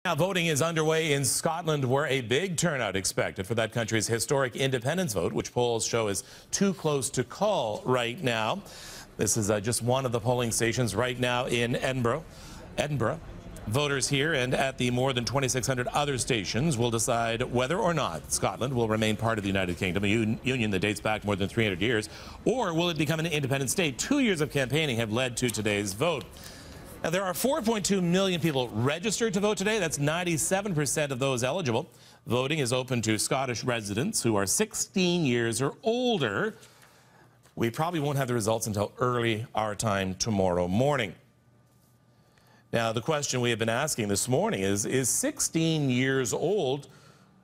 Now, voting is underway in Scotland, where a big turnout expected for that country's historic independence vote, which polls show is too close to call right now. This is just one of the polling stations right now in Edinburgh. Voters here and at the more than 2,600 other stations will decide whether or not Scotland will remain part of the United Kingdom, a union that dates back more than 300 years, or will it become an independent state? 2 years of campaigning have led to today's vote. Now, there are 4.2 million people registered to vote today. That's 97% of those eligible. Voting is open to Scottish residents who are 16 years or older. We probably won't have the results until early our time tomorrow morning. Now, the question we have been asking this morning is 16 years old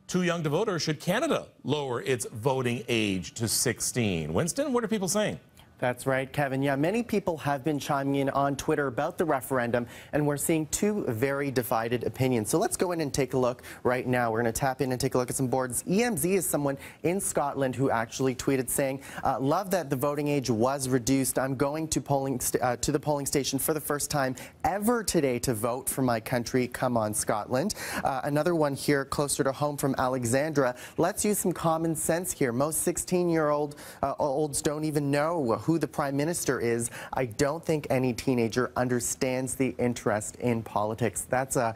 too young to vote, or should Canada lower its voting age to 16? Winston, what are people saying? That's right, Kevin. Yeah, many people have been chiming in on Twitter about the referendum, and we're seeing two very divided opinions. So let's go in and take a look right now. We're going to tap in and take a look at some boards. EMZ is someone in Scotland who actually tweeted saying, love that the voting age was reduced. I'm going to the polling station for the first time ever today to vote for my country. Come on, Scotland. Another one here closer to home from Alexandra. Let's use some common sense here. Most 16-year-olds don't even know who the Prime Minister is. I don't think any teenager understands the interest in politics. That's an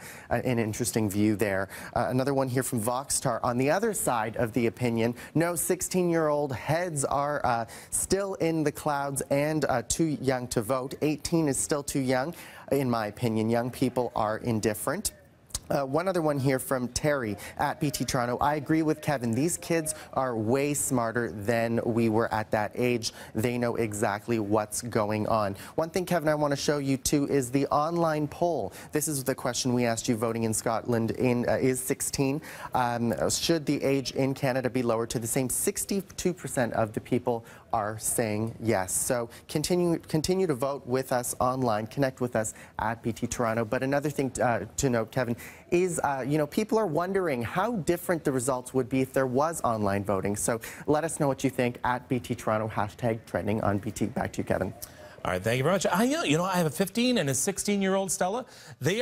interesting view there. Another one here from Voxtar. On the other side of the opinion, no, 16-year-old heads are still in the clouds and too young to vote. 18 is still too young, in my opinion. Young people are indifferent. One other one here from Terry at BT Toronto. I agree with Kevin. These kids are way smarter than we were at that age. They know exactly what's going on. One thing, Kevin, I want to show you too is the online poll. This is the question we asked you voting in Scotland is 16. Should the age in Canada be lowered to the same? 62% of the people are saying yes. So continue to vote with us online. Connect with us at BT Toronto. But another thing to note, Kevin, is, people are wondering how different the results would be if there was online voting. So let us know what you think at BT Toronto, #trending on BT. Back to you, Kevin. All right, thank you very much. I have a 15 and a 16-year-old, Stella. They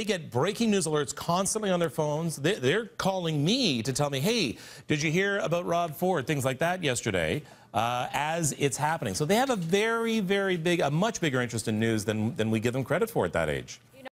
get breaking news alerts constantly on their phones. They're calling me to tell me, hey, did you hear about Rob Ford? Things like that yesterday, as it's happening. So they have a very, very big, a much bigger interest in news than we give them credit for at that age.